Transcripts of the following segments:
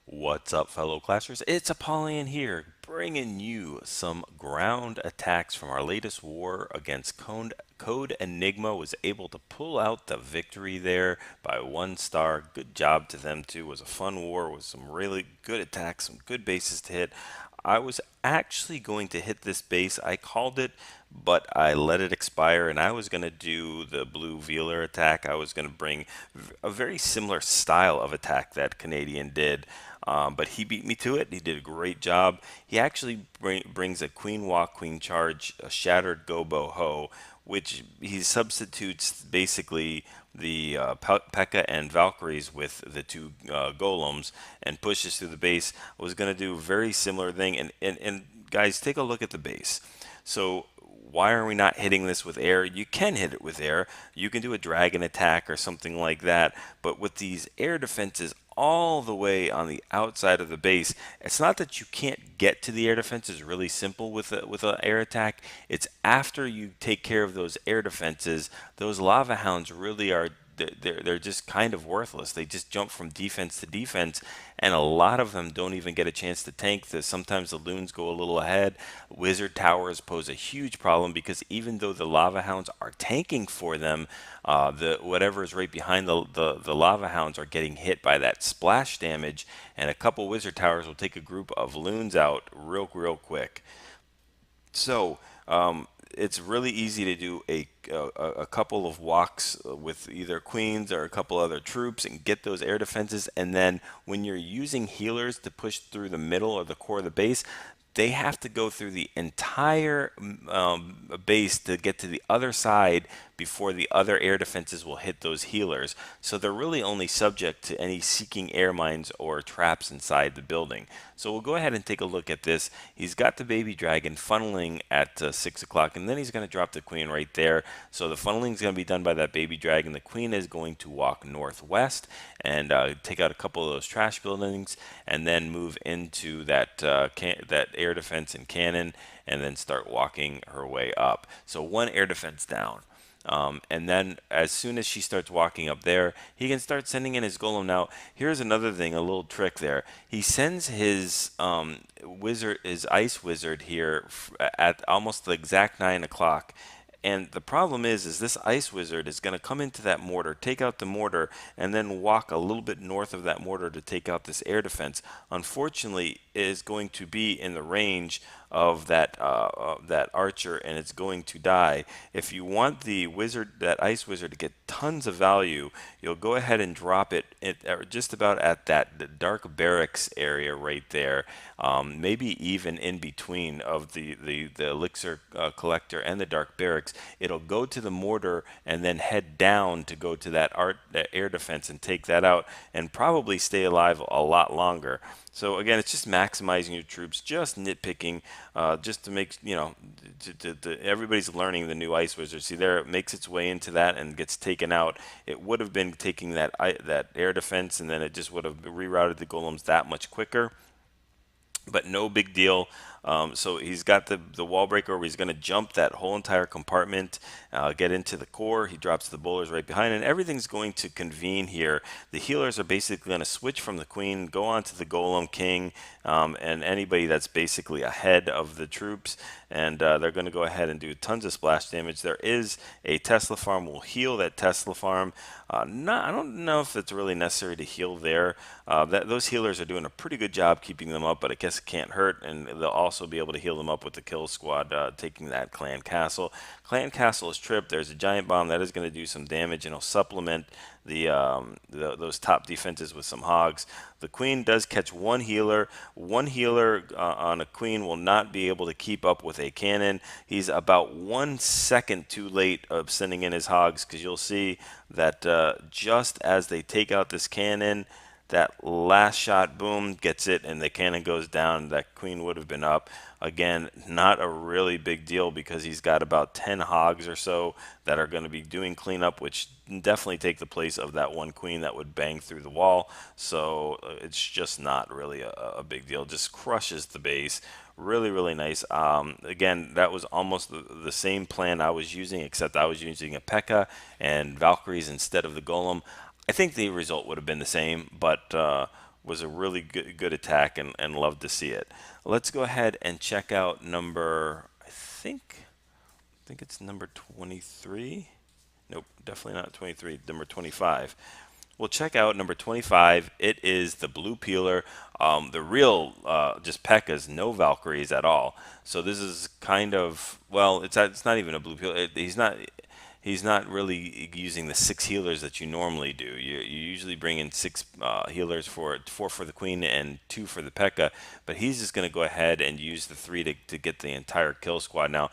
What's up, fellow classers? It's Apollyon here, bringing you some ground attacks from our latest war against Code Enigma. Was able to pull out the victory there by 1 star. Good job to them too. It was a fun war with some really good attacks, some good bases to hit. I was actually going to hit this base. I called it, but I let it expire, and I was going to do the Blu3Pealer attack. I was going to bring a very similar style of attack that Canadian did, but he beat me to it. He did a great job. He actually brings a queen walk, queen charge, a shattered GoHoBo, which he substitutes basically the Pekka and Valkyries with the two golems and pushes through the base. I was going to do a very similar thing. And guys, take a look at the base. So why are we not hitting this with air? You can hit it with air. You can do a dragon attack or something like that. But with these air defenses all the way on the outside of the base, it's not that you can't get to the air defense. It's really simple with an air attack. It's after you take care of those air defenses, those lava hounds really are they're just kind of worthless. They just jump from defense to defense, and a lot of them don't even get a chance to tank. Sometimes the loons go a little ahead. Wizard towers pose a huge problem because even though the lava hounds are tanking for them, the whatever is right behind the lava hounds are getting hit by that splash damage, and a couple wizard towers will take a group of loons out real quick. So it's really easy to do a couple of walks with either queens or a couple other troops and get those air defenses. And then when you're using healers to push through the middle or the core of the base, they have to go through the entire base to get to the other side before the other air defenses will hit those healers. So they're really only subject to any seeking air mines or traps inside the building. So we'll go ahead and take a look at this. He's got the baby dragon funneling at 6 o'clock, and then he's going to drop the queen right there. So the funneling is going to be done by that baby dragon. The queen is going to walk northwest and take out a couple of those trash buildings, and then move into that that air defense and cannon, and then start walking her way up. So one air defense down. And then as soon as she starts walking up there, he can start sending in his golem. Now, here's another thing, a little trick there. He sends his wizard, his ice wizard here at almost the exact 9 o'clock. And the problem is this ice wizard is going to come into that mortar, take out the mortar, and then walk a little bit north of that mortar to take out this air defense. Unfortunately, it is going to be in the range of that archer, and it's going to die. If you want the wizard, that ice wizard, to get tons of value, you'll go ahead and drop it just about at the dark barracks area right there, maybe even in between of the elixir collector and the dark barracks. It'll go to the mortar and then head down to go to that air defense and take that out, and probably stay alive a lot longer. So again, it's just maximizing your troops, just nitpicking, just to make, everybody's learning the new Ice Wizard. See there, it makes its way into that and gets taken out. It would have been taking that air defense, and then it just would have rerouted the golems that much quicker. But no big deal. So he's got the wall breaker where he's going to jump that whole entire compartment, get into the core. He drops the bowlers right behind, and everything's going to convene here. The healers are basically going to switch from the queen, go on to the golem king, and anybody that's basically ahead of the troops, and they're going to go ahead and do tons of splash damage. There is a Tesla farm. We'll heal that Tesla farm. I don't know if it's really necessary to heal there. Those healers are doing a pretty good job keeping them up, but I guess it can't hurt, and they'll also be able to heal them up with the kill squad taking that clan castle. Clan castle is tripped. There's a giant bomb that is going to do some damage, and it'll supplement those top defenses with some hogs. The queen does catch one healer. One healer on a queen will not be able to keep up with a cannon. He's about 1 second too late of sending in his hogs, because you'll see that just as they take out this cannon, that last shot, boom, gets it, and the cannon goes down. That queen would have been up. Again, not a really big deal, because he's got about 10 hogs or so that are going to be doing cleanup, which definitely take the place of that one queen that would bang through the wall. So it's just not really a big deal. Just crushes the base. Really nice. Again, that was almost the same plan I was using, except I was using a Pekka and Valkyries instead of the Golem. I think the result would have been the same, but was a really good attack, and love to see it. Let's go ahead and check out number, I think it's number 23. Nope, definitely not 23. Number 25. We'll check out number 25. It is the Blu3Pealer. The real, just Pekkas, no Valkyries at all. So this is kind of, well, it's not even a Blu3Pealer. He's not really using the 6 healers that you normally do. You usually bring in 6 healers, 4 for the Queen and 2 for the Pekka, but he's just going to go ahead and use the 3 to get the entire kill squad. Now,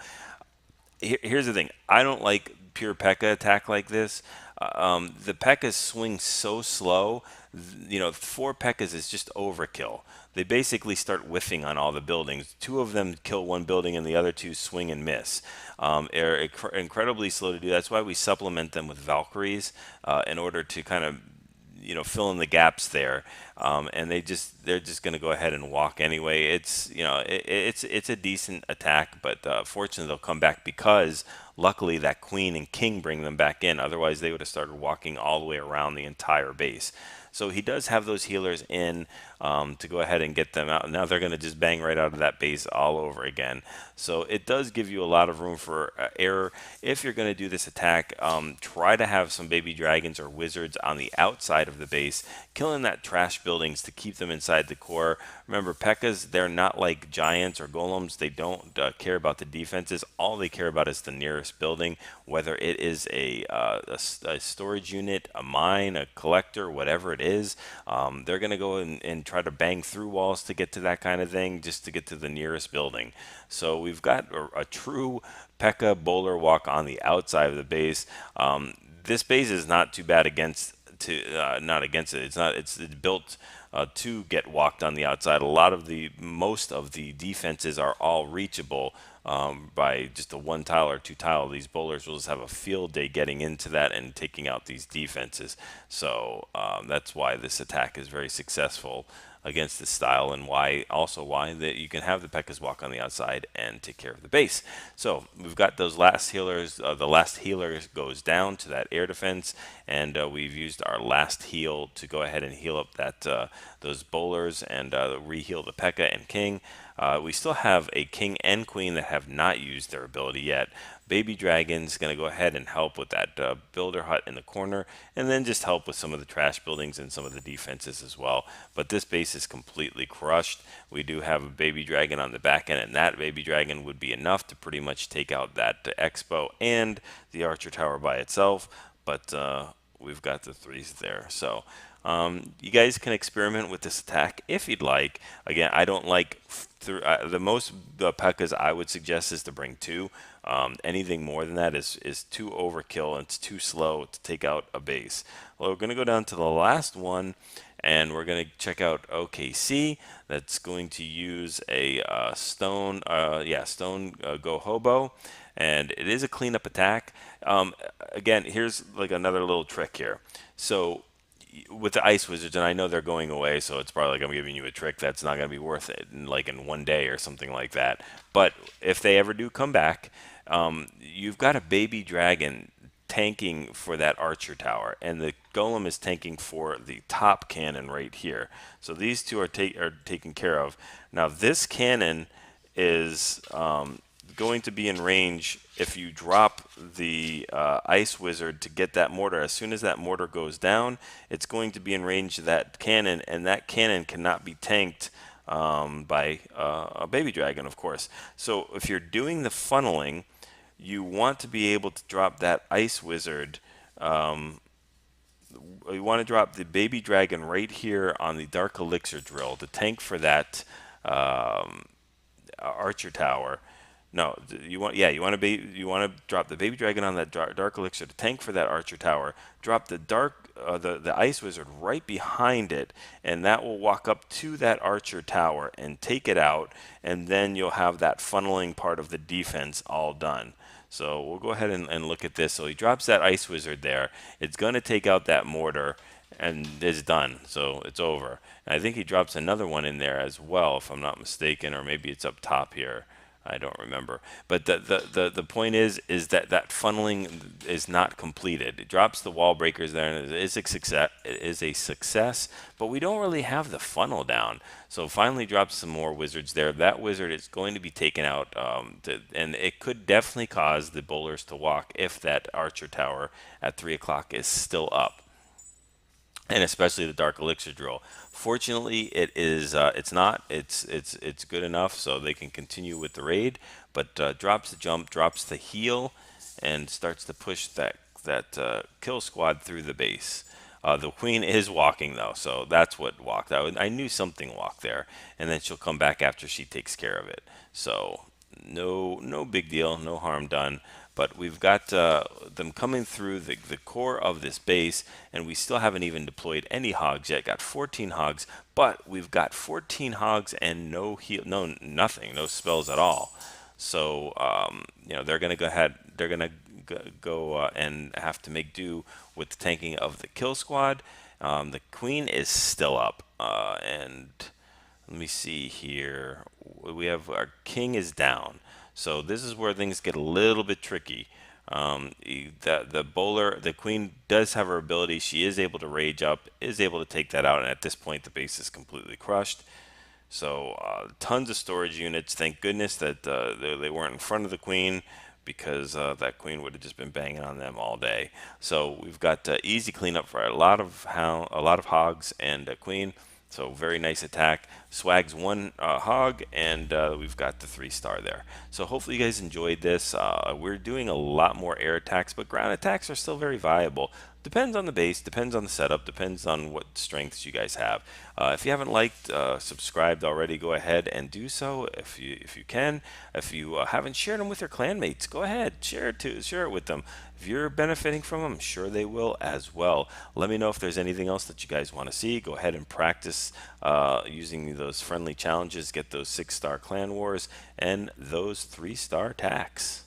here's the thing. I don't like pure Pekka attack like this. The Pekkas swing so slow. 4 Pekkas is just overkill. They basically start whiffing on all the buildings. 2 of them kill one building, and the other 2 swing and miss. They're incredibly slow to do. That's why we supplement them with Valkyries in order to kind of fill in the gaps there, and they're just going to go ahead and walk anyway. It's a decent attack, but fortunately they'll come back because luckily that Queen and King bring them back in. Otherwise they would have started walking all the way around the entire base. So he does have those healers in to go ahead and get them out. Now they're going to just bang right out of that base all over again. So it does give you a lot of room for error. If you're going to do this attack, try to have some baby dragons or wizards on the outside of the base, killing that trash buildings to keep them inside the core. Remember, Pekkas, they're not like giants or golems. They don't care about the defenses. All they care about is the nearest building, whether it is a storage unit, a mine, a collector, whatever it is. They're going to go and try to bang through walls to get to that kind of thing, just to get to the nearest building. So we've got a true Pekka bowler walk on the outside of the base. This base is not too bad not against it. It's built to get walked on the outside. Most of the defenses are all reachable by just a 1 tile or 2 tile. These bowlers will just have a field day getting into that and taking out these defenses. So that's why this attack is very successful against this style, and why that you can have the Pekkas walk on the outside and take care of the base. So we've got those last healers. The last healer goes down to that air defense, and we've used our last heal to go ahead and heal up those bowlers and re-heal the Pekka and King. We still have a King and Queen that have not used their ability yet. Baby Dragon's going to go ahead and help with that builder hut in the corner, and then just help with some of the trash buildings and some of the defenses as well. But this base is completely crushed. We do have a Baby Dragon on the back end, and that Baby Dragon would be enough to pretty much take out that Expo and the Archer Tower by itself. But we've got the 3s there. So you guys can experiment with this attack if you'd like. Again, I don't like the most Pekkas I would suggest is to bring 2. Anything more than that is too overkill, and it's too slow to take out a base. Well, we're going to go down to the last one, and we're going to check out OKC. That's going to use a stone GoHoBo, and it is a cleanup attack. Again, here's like another little trick here. So with the Ice Wizards, and I know they're going away, so it's probably like I'm giving you a trick that's not going to be worth it in 1 day or something like that. But if they ever do come back, you've got a Baby Dragon tanking for that Archer Tower, and the Golem is tanking for the top cannon right here. So these 2 are taken care of. Now this cannon is going to be in range if you drop the Ice Wizard to get that mortar. As soon as that mortar goes down, it's going to be in range of that cannon, and that cannon cannot be tanked by a Baby Dragon, of course. So if you're doing the funneling, you want to be able to drop that Ice Wizard. You want to drop the Baby Dragon right here on the Dark Elixir drill to tank for that Archer Tower. No, you want to drop the Baby Dragon on that dark Elixir to tank for that Archer Tower. Drop the Ice Wizard right behind it, and that will walk up to that Archer Tower and take it out, and then you'll have that funneling part of the defense all done. So we'll go ahead and look at this. So he drops that Ice Wizard there. It's going to take out that mortar, and it's done. So it's over. And I think he drops another one in there as well, if I'm not mistaken, or maybe it's up top here. I don't remember. But the point is that that funneling is not completed. It drops the wall breakers there, and it is a success. It is a success, but we don't really have the funnel down. So finally drops some more wizards there. That wizard is going to be taken out, and it could definitely cause the bowlers to walk if that archer tower at 3 o'clock is still up, and especially the dark elixir drill. Fortunately, it is it's not it's good enough so they can continue with the raid, but drops the jump, drops the heal, and starts to push that kill squad through the base. The queen is walking though, so that's what walked. I knew something walked there, and then she'll come back after she takes care of it. So no big deal, no harm done. But we've got them coming through the core of this base, and we still haven't even deployed any hogs yet. Got 14 hogs, but we've got 14 hogs and no heal, no nothing, no spells at all. So they're gonna go ahead. They're gonna go and have to make do with the tanking of the kill squad. The queen is still up, and let me see here. We have our king is down. So this is where things get a little bit tricky. The bowler, the queen does have her ability. She is able to rage up, is able to take that out, and at this point the base is completely crushed. So tons of storage units. Thank goodness that they weren't in front of the queen, because that queen would have just been banging on them all day. So we've got easy cleanup for a lot of hogs and a queen. So very nice attack. Swags one hog, and we've got the 3-star there. So hopefully you guys enjoyed this. We're doing a lot more air attacks, but ground attacks are still very viable. Depends on the base, depends on the setup, depends on what strengths you guys have. If you haven't liked, subscribed already, go ahead and do so if you can. If you haven't shared them with your clanmates, go ahead, share it with them. If you're benefiting from them, I'm sure they will as well. Let me know if there's anything else that you guys want to see. Go ahead and practice using those friendly challenges, get those 6-star clan wars and those 3-star attacks.